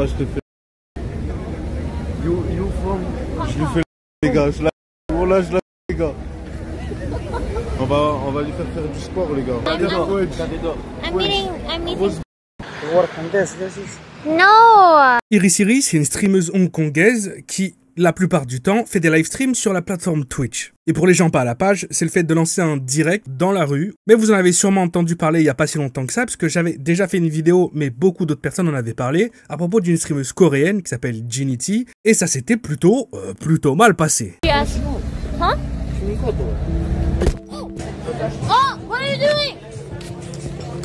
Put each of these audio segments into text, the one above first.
Ah, je te fais. You from. Je lui fais les gars, je la les gars. On va lui faire du sport les gars. I'm meeting. No! Irisiri, c'est une streameuse hongkongaise qui, la plupart du temps, fait des live streams sur la plateforme Twitch. Et pour les gens pas à la page, c'est le fait de lancer un direct dans la rue. Mais vous en avez sûrement entendu parler il y a pas si longtemps que ça, parce que j'avais déjà fait une vidéo, mais beaucoup d'autres personnes en avaient parlé, à propos d'une streameuse coréenne qui s'appelle Jinity, et ça s'était plutôt mal passé. Yes. Huh? Oh, what are you doing?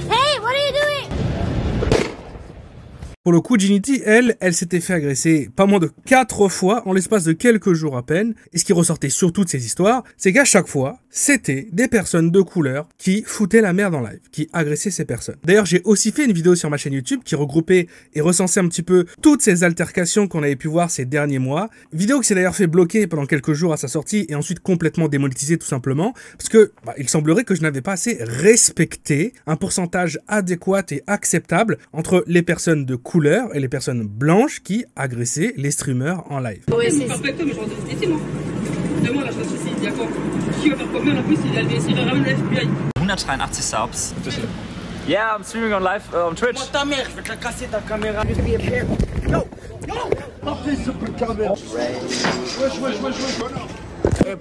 Hey, what are you doing? Pour le coup, Jinity, elle s'était fait agresser pas moins de 4 fois en l'espace de quelques jours à peine. Et ce qui ressortait surtout de ces histoires, c'est qu'à chaque fois, c'était des personnes de couleur qui foutaient la merde en live, qui agressaient ces personnes. D'ailleurs, j'ai aussi fait une vidéo sur ma chaîne YouTube qui regroupait et recensait un petit peu toutes ces altercations qu'on avait pu voir ces derniers mois. Vidéo qui s'est d'ailleurs fait bloquer pendant quelques jours à sa sortie et ensuite complètement démonétisée tout simplement, parce que il semblerait que je n'avais pas assez respecté un pourcentage adéquat et acceptable entre les personnes de couleur et les personnes blanches qui agressaient les streamers en live. Ouais, c'est parfaitement, mais j'en ai dit, moi. Demain, là, je suis ici, d'accord. Qui va faire combien en plus, il va ramener la FBI. 183 Subs. Yeah, I'm streaming on live on Twitch. Moi, ta mère, je vais te la casser ta caméra. Non. Après, super caméra.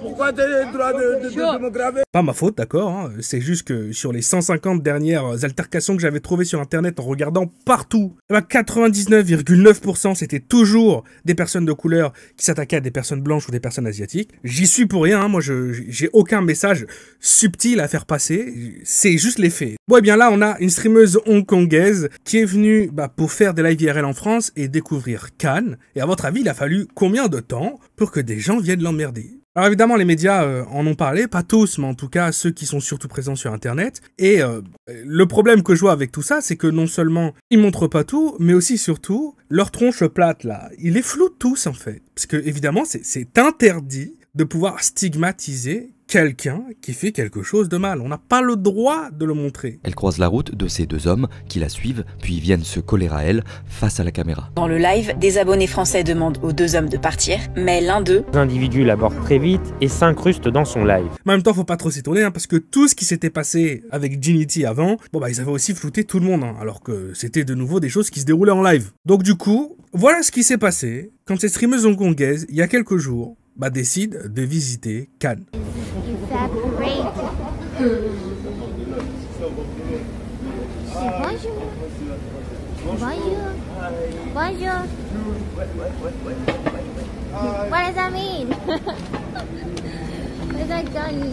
Pourquoi t'as le droit de me graver? Pas ma faute, d'accord, hein. C'est juste que sur les 150 dernières altercations que j'avais trouvées sur internet en regardant partout, 99,9% c'était toujours des personnes de couleur qui s'attaquaient à des personnes blanches ou des personnes asiatiques. J'y suis pour rien, hein. Moi j'ai aucun message subtil à faire passer, c'est juste les faits. Bon, et bien là on a une streameuse hongkongaise qui est venue pour faire des live IRL en France et découvrir Cannes. Et à votre avis, il a fallu combien de temps pour que des gens viennent l'emmerder? Alors évidemment, les médias en ont parlé, pas tous, mais en tout cas ceux qui sont surtout présents sur Internet. Et le problème que je vois avec tout ça, c'est que non seulement ils montrent pas tout, mais aussi surtout leur tronche plate là, ils les floutent tous en fait. Parce que évidemment, c'est interdit de pouvoir stigmatiser quelqu'un qui fait quelque chose de mal. On n'a pas le droit de le montrer. Elle croise la route de ces deux hommes qui la suivent, puis viennent se coller à elle face à la caméra. Dans le live, des abonnés français demandent aux deux hommes de partir, mais l'un d'eux... L'individu l'aborde très vite et s'incruste dans son live. Mais en même temps, faut pas trop s'étonner, hein, parce que tout ce qui s'était passé avec Jinity avant, ils avaient aussi flouté tout le monde, hein, alors que c'était de nouveau des choses qui se déroulaient en live. Donc du coup, voilà ce qui s'est passé quand cette streameuse hongkongaise, il y a quelques jours, décide de visiter Cannes. Bonjour. Bonjour. Bonjour. What does that mean? What is that done?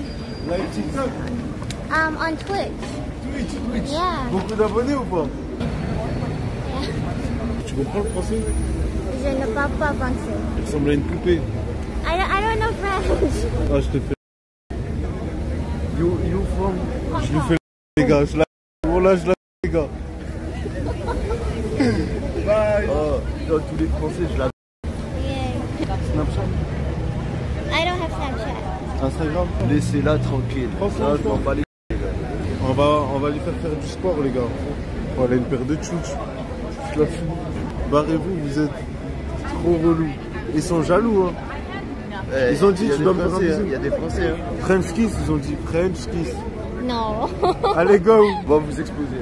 Live TikTok? On Twitch. Twitch? Yeah. Beaucoup d'abonnés ou pas? Yeah. Tu comprends le français? Je ne parle pas français. Il ressemble à une poupée. I don't know French. Ah, je te fais. You from. Je lui fais les gars, je la les gars. Bye. Oh, tous les Français, je la. Yeah. Snapchat? I don't have Snapchat. Instagram? Laissez-la tranquille. Franchement, je m'en bats les gars. On va lui faire du sport, les gars. Oh, elle a une paire de tchouches. Je la fous. Barrez-vous, vous êtes trop relous. Ils sont jaloux, hein. Ils ont dit, tu dois me faire un bisou. Il y a des Français, hein. French kiss, ils ont dit French kiss. No. Allez, go. On va vous exposer.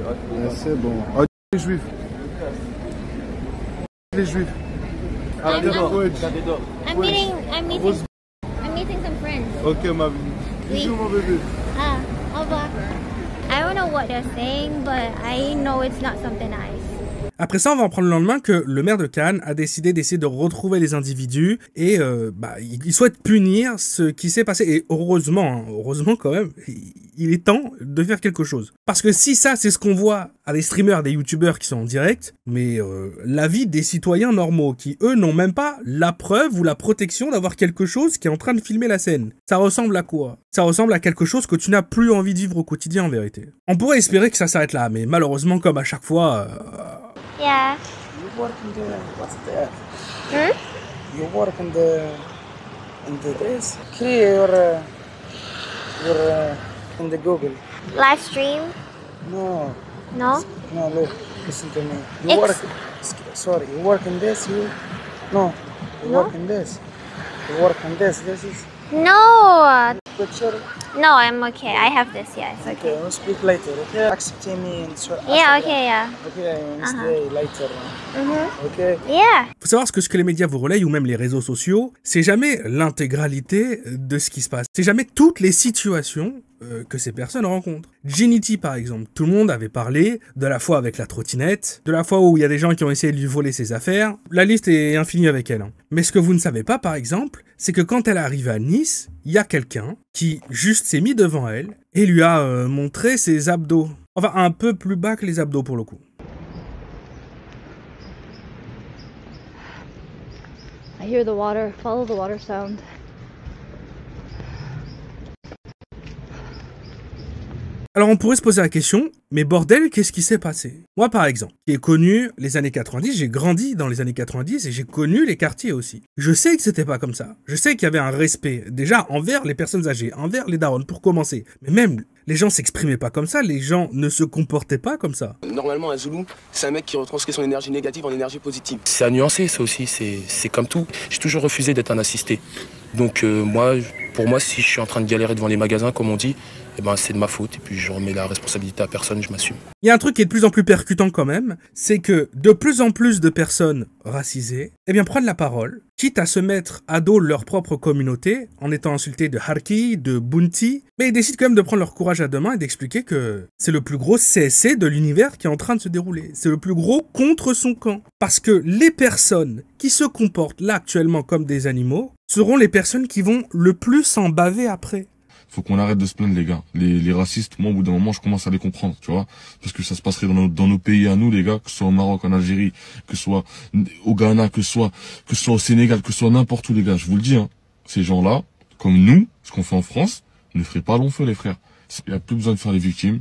C'est bon. Ah, les juifs. Les juifs. I'm meeting some friends. Ok, ma vie. Bisous, mon bébé. Au revoir. I don't know what they're saying, but I know it's not something nice. Après ça, on va en prendre le lendemain que le maire de Cannes a décidé d'essayer de retrouver les individus et il souhaite punir ce qui s'est passé. Et heureusement quand même, il est temps de faire quelque chose. Parce que si ça, c'est ce qu'on voit à des streamers, des youtubeurs qui sont en direct, mais la vie des citoyens normaux qui, eux, n'ont même pas la preuve ou la protection d'avoir quelque chose qui est en train de filmer la scène. Ça ressemble à quoi? Ça ressemble à quelque chose que tu n'as plus envie de vivre au quotidien en vérité. On pourrait espérer que ça s'arrête là, mais malheureusement, comme à chaque fois... Yeah. You work in the what's that? Hmm? You work in the this? Okay, you're in the Google. Live stream? No. No? No, look, listen to me. You work. sorry. You work in this, you? No. You No? work in this. You work in this. This is No. picture. No, I'm okay. I have this. Yeah, it's okay. Okay, we'll speak later. Okay, accept me and so. Yeah, okay, yeah. Okay, we'll stay later. Okay. Yeah. Faut savoir que ce que les médias vous relayent ou même les réseaux sociaux, c'est jamais l'intégralité de ce qui se passe. C'est jamais toutes les situations que ces personnes rencontrent. Ginity par exemple, tout le monde avait parlé de la fois avec la trottinette, de la fois où il y a des gens qui ont essayé de lui voler ses affaires. La liste est infinie avec elle. Hein. Mais ce que vous ne savez pas par exemple, c'est que quand elle est arrivée à Nice, il y a quelqu'un qui juste s'est mis devant elle et lui a montré ses abdos. Enfin un peu plus bas que les abdos pour le coup. I hear the water. Follow the water sound. Alors on pourrait se poser la question, mais bordel, qu'est-ce qui s'est passé? Moi par exemple, qui ai connu les années 90, j'ai grandi dans les années 90 et j'ai connu les quartiers aussi. Je sais que c'était pas comme ça. Je sais qu'il y avait un respect, déjà envers les personnes âgées, envers les darons pour commencer. Mais même, les gens s'exprimaient pas comme ça, les gens ne se comportaient pas comme ça. Normalement un Zoulou, c'est un mec qui retranscrit son énergie négative en énergie positive. C'est à nuancer ça aussi, c'est comme tout. J'ai toujours refusé d'être un assisté. Donc pour moi, si je suis en train de galérer devant les magasins, comme on dit, eh ben, c'est de ma faute. Et puis je remets la responsabilité à personne, je m'assume. Il y a un truc qui est de plus en plus percutant quand même, c'est que de plus en plus de personnes racisées, eh bien, prennent la parole, quitte à se mettre à dos leur propre communauté, en étant insultés de Harki, de Bunti, mais ils décident quand même de prendre leur courage à deux mains et d'expliquer que c'est le plus gros CSC de l'univers qui est en train de se dérouler. C'est le plus gros contre son camp. Parce que les personnes qui se comportent là actuellement comme des animaux seront les personnes qui vont le plus s'en baver après. Faut qu'on arrête de se plaindre, les gars. Les racistes, moi, au bout d'un moment, je commence à les comprendre, tu vois. Parce que ça se passerait dans nos pays à nous, les gars, que ce soit au Maroc, en Algérie, que ce soit au Ghana, que ce soit au Sénégal, que ce soit n'importe où, les gars. Je vous le dis, hein. Ces gens-là, comme nous, ce qu'on fait en France, ne ferait pas long feu, les frères. Il n'y a plus besoin de faire les victimes.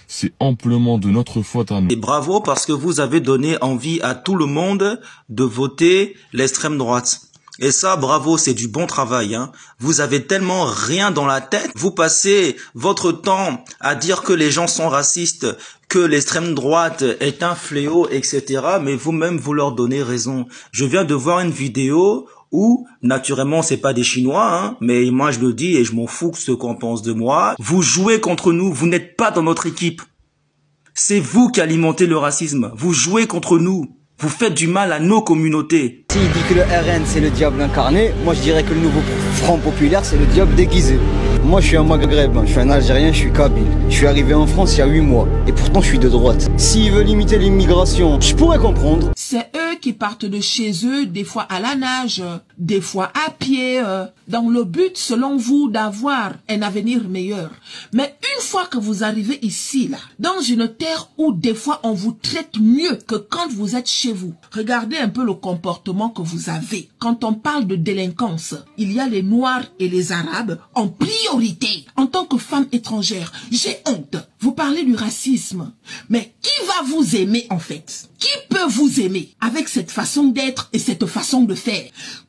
C'est amplement de notre faute à nous. Et bravo parce que vous avez donné envie à tout le monde de voter l'extrême droite. Et ça, bravo, c'est du bon travail, hein. Vous avez tellement rien dans la tête. Vous passez votre temps à dire que les gens sont racistes, que l'extrême droite est un fléau, etc. Mais vous-même, vous leur donnez raison. Je viens de voir une vidéo où, naturellement, c'est pas des Chinois, hein, mais moi je le dis et je m'en fous de ce qu'on pense de moi. Vous jouez contre nous, vous n'êtes pas dans notre équipe. C'est vous qui alimentez le racisme. Vous jouez contre nous. Vous faites du mal à nos communautés. S'il dit que le RN c'est le diable incarné, moi je dirais que le nouveau Front Populaire c'est le diable déguisé. Moi je suis un maghrébin, je suis un Algérien, je suis kabyle. Je suis arrivé en France il y a 8 mois et pourtant je suis de droite. S'il veut limiter l'immigration, je pourrais comprendre. C'est eux qui partent de chez eux, des fois à la nage, des fois à pied, dans le but selon vous d'avoir un avenir meilleur. Mais une fois que vous arrivez ici, là, dans une terre où des fois on vous traite mieux que quand vous êtes chez vous, regardez un peu le comportement que vous avez. Quand on parle de délinquance, il y a les Noirs et les Arabes en priorité. En tant que femme étrangère, j'ai honte. Vous parlez du racisme. Mais qui va vous aimer en fait? Qui peut vous aimer avec cette façon d'être et cette façon de faire?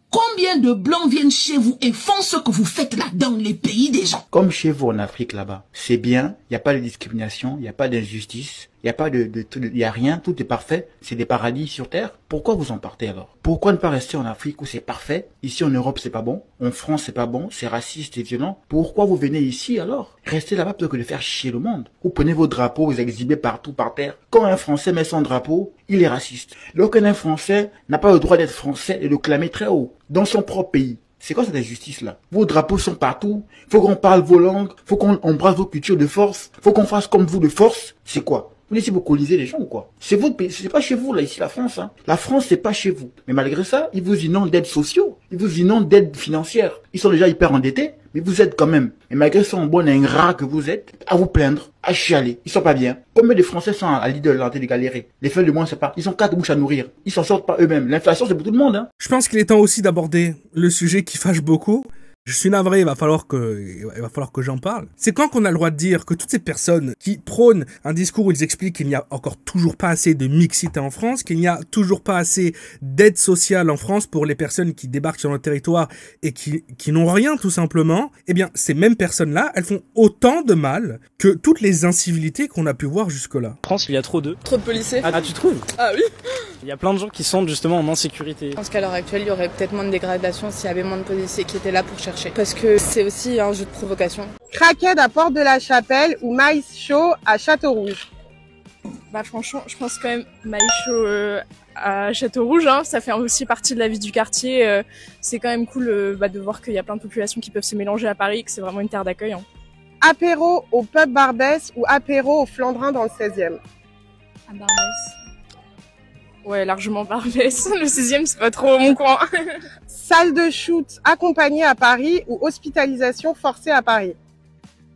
Combien de blancs viennent chez vous et font ce que vous faites là dans les pays des gens? Comme chez vous en Afrique là-bas, c'est bien, il n'y a pas de discrimination, il n'y a pas d'injustice, il n'y a pas y a rien, tout est parfait, c'est des paradis sur terre. Pourquoi vous en partez alors? Pourquoi ne pas rester en Afrique où c'est parfait? Ici en Europe c'est pas bon, en France c'est pas bon, c'est raciste et violent. Pourquoi vous venez ici alors? Restez là-bas plutôt que de faire chier le monde. Vous prenez vos drapeaux, vous exhibez partout par terre. Quand un Français met son drapeau, il est raciste. Donc un Français n'a pas le droit d'être français et de clamer très haut dans son propre pays. C'est quoi cette injustice-là? Vos drapeaux sont partout, faut qu'on parle vos langues, faut qu'on embrasse vos cultures de force, faut qu'on fasse comme vous de force. C'est quoi? Vous laissez vous coliser les gens ou quoi? C'est votre pays, c'est pas chez vous là, ici la France, hein. La France c'est pas chez vous. Mais malgré ça, ils vous inondent d'aides sociaux, ils vous inondent d'aides financières. Ils sont déjà hyper endettés, mais vous êtes quand même. Et malgré ça, en bon ingrat que vous êtes, à vous plaindre, à chialer. Ils sont pas bien. Combien de Français sont à l'idée de l'entrée de galérer? Les fins de mois, c'est pas. Ils ont 4 bouches à nourrir. Ils s'en sortent pas eux-mêmes. L'inflation, c'est pour tout le monde, hein. Je pense qu'il est temps aussi d'aborder le sujet qui fâche beaucoup. Je suis navré, il va falloir que j'en parle. C'est quand qu'on a le droit de dire que toutes ces personnes qui prônent un discours où ils expliquent qu'il n'y a encore toujours pas assez de mixité en France, qu'il n'y a toujours pas assez d'aide sociale en France pour les personnes qui débarquent sur notre territoire et qui n'ont rien tout simplement, eh bien ces mêmes personnes-là, elles font autant de mal que toutes les incivilités qu'on a pu voir jusque-là. En France, il y a trop de policiers. Ah, tu trouves? Ah oui. Il y a plein de gens qui sont justement en insécurité. Je pense qu'à l'heure actuelle, il y aurait peut-être moins de dégradation s'il y avait moins de policiers qui étaient là pour chercher. Parce que c'est aussi un jeu de provocation. Craquette à Porte de la Chapelle ou maïs chaud à Château-Rouge? Bah franchement, je pense quand même maïs chaud à Château-Rouge, hein, ça fait aussi partie de la vie du quartier. C'est quand même cool de voir qu'il y a plein de populations qui peuvent se mélanger à Paris, que c'est vraiment une terre d'accueil. Hein. Apéro au pub Barbès ou apéro au Flandrin dans le 16e? À Barbès. Ouais, largement Barbès. Le 16e, c'est pas trop mon coin. Salle de shoot accompagnée à Paris ou hospitalisation forcée à Paris?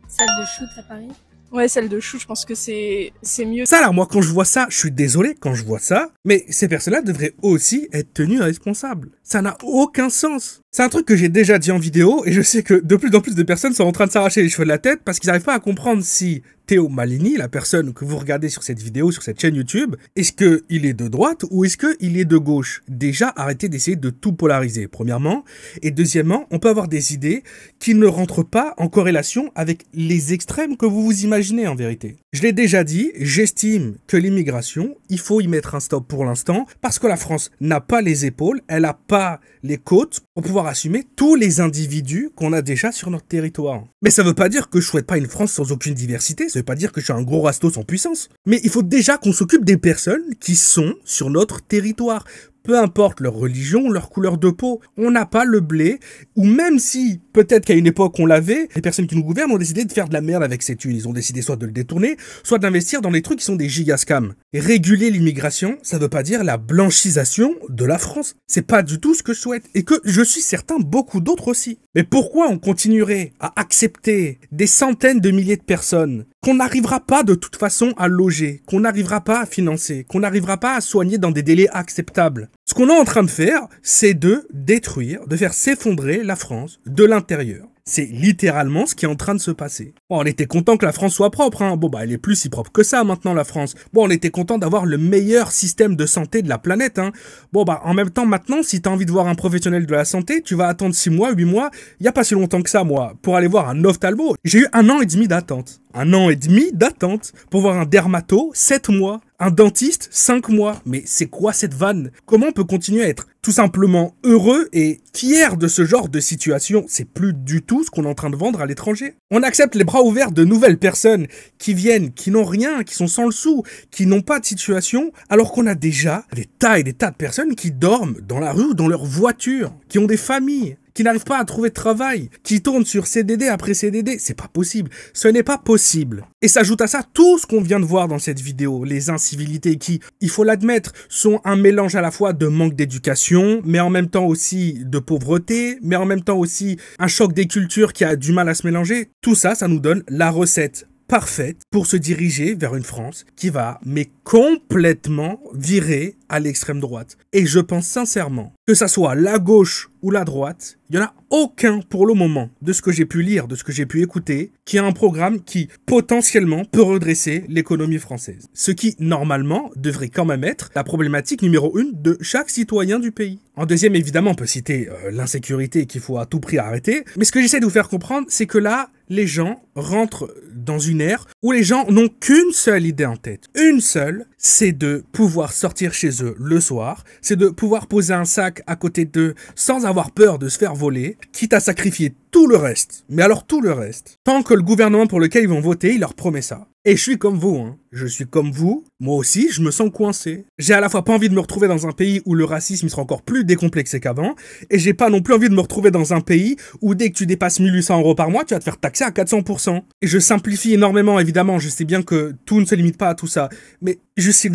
Salle de shoot à Paris? Ouais, salle de shoot, je pense que c'est mieux. Ça là, moi quand je vois ça, je suis désolé quand je vois ça, mais ces personnes-là devraient aussi être tenues responsables. Ça n'a aucun sens. C'est un truc que j'ai déjà dit en vidéo, et je sais que de plus en plus de personnes sont en train de s'arracher les cheveux de la tête parce qu'ils n'arrivent pas à comprendre si Théo Malini, la personne que vous regardez sur cette vidéo, sur cette chaîne YouTube, est-ce qu'il est de droite ou est-ce qu'il est de gauche? Déjà, arrêtez d'essayer de tout polariser, premièrement. Et deuxièmement, on peut avoir des idées qui ne rentrent pas en corrélation avec les extrêmes que vous vous imaginez en vérité. Je l'ai déjà dit, j'estime que l'immigration, il faut y mettre un stop pour l'instant, parce que la France n'a pas les épaules, elle n'a pas les côtes pour pouvoir assumer tous les individus qu'on a déjà sur notre territoire. Mais ça veut pas dire que je souhaite pas une France sans aucune diversité, ça veut pas dire que je suis un gros rasto sans puissance. Mais il faut déjà qu'on s'occupe des personnes qui sont sur notre territoire. Peu importe leur religion, leur couleur de peau, on n'a pas le blé, ou même si, peut-être qu'à une époque on l'avait, les personnes qui nous gouvernent ont décidé de faire de la merde avec ces thunes. Ils ont décidé soit de le détourner, soit d'investir dans les trucs qui sont des gigascams. Et réguler l'immigration, ça veut pas dire la blanchisation de la France. C'est pas du tout ce que je souhaite, et que je suis certain beaucoup d'autres aussi. Mais pourquoi on continuerait à accepter des centaines de milliers de personnes qu'on n'arrivera pas de toute façon à loger, qu'on n'arrivera pas à financer, qu'on n'arrivera pas à soigner dans des délais acceptables? Ce qu'on est en train de faire, c'est de détruire, de faire s'effondrer la France de l'intérieur. C'est littéralement ce qui est en train de se passer. Bon, on était content que la France soit propre, hein. Bon, bah, elle est plus si propre que ça, maintenant, la France. Bon, on était content d'avoir le meilleur système de santé de la planète, hein. Bon, bah, en même temps, maintenant, si t'as envie de voir un professionnel de la santé, tu vas attendre 6 mois, 8 mois. Il y a pas si longtemps que ça, moi, pour aller voir un ophtalmo. J'ai eu 1 an et demi d'attente. 1 an et demi d'attente pour voir un dermato, 7 mois. Un dentiste, 5 mois. Mais c'est quoi cette vanne? Comment on peut continuer à être tout simplement heureux et fier de ce genre de situation? C'est plus du tout ce qu'on est en train de vendre à l'étranger. On accepte les bras ouverts de nouvelles personnes qui viennent, qui n'ont rien, qui sont sans le sou, qui n'ont pas de situation, alors qu'on a déjà des tas et des tas de personnes qui dorment dans la rue ou dans leur voiture, qui ont des familles, qui n'arrivent pas à trouver de travail, qui tournent sur CDD après CDD. C'est pas possible. Ce n'est pas possible. Et s'ajoute à ça tout ce qu'on vient de voir dans cette vidéo, les incivilités qui, il faut l'admettre, sont un mélange à la fois de manque d'éducation, mais en même temps aussi de pauvreté, mais en même temps aussi un choc des cultures qui a du mal à se mélanger. Tout ça, ça nous donne la recette parfaite pour se diriger vers une France qui va, mais complètement virer à l'extrême droite. Et je pense sincèrement que ça soit la gauche ou la droite, il n'y en a aucun pour le moment, de ce que j'ai pu lire, de ce que j'ai pu écouter, qui a un programme qui potentiellement peut redresser l'économie française. Ce qui, normalement, devrait quand même être la problématique numéro 1 de chaque citoyen du pays. En deuxième, évidemment, on peut citer l'insécurité qu'il faut à tout prix arrêter. Mais ce que j'essaie de vous faire comprendre, c'est que là, les gens rentrent dans une ère où les gens n'ont qu'une seule idée en tête. Une seule, c'est de pouvoir sortir chez eux le soir, c'est de pouvoir poser un sac à côté d'eux sans avoir peur de se faire voler, quitte à sacrifier tout le reste. Mais alors tout le reste. Tant que le gouvernement pour lequel ils vont voter, il leur promet ça. Et je suis comme vous, hein. Je suis comme vous. Moi aussi, je me sens coincé. J'ai à la fois pas envie de me retrouver dans un pays où le racisme sera encore plus décomplexé qu'avant, et j'ai pas non plus envie de me retrouver dans un pays où dès que tu dépasses 1800 € par mois, tu vas te faire taxer à 400%. Et je simplifie énormément, évidemment, je sais bien que tout ne se limite pas à tout ça, mais juste s'il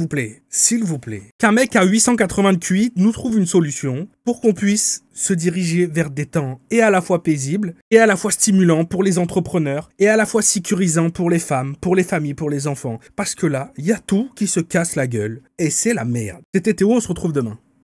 vous plaît, qu'un mec à 880 de QI nous trouve une solution pour qu'on puisse se diriger vers des temps et à la fois paisibles, et à la fois stimulants pour les entrepreneurs, et à la fois sécurisants pour les femmes, pour les familles, pour les enfants. Parce que là, il y a tout qui se casse la gueule, et c'est la merde. C'était Théo, on se retrouve demain.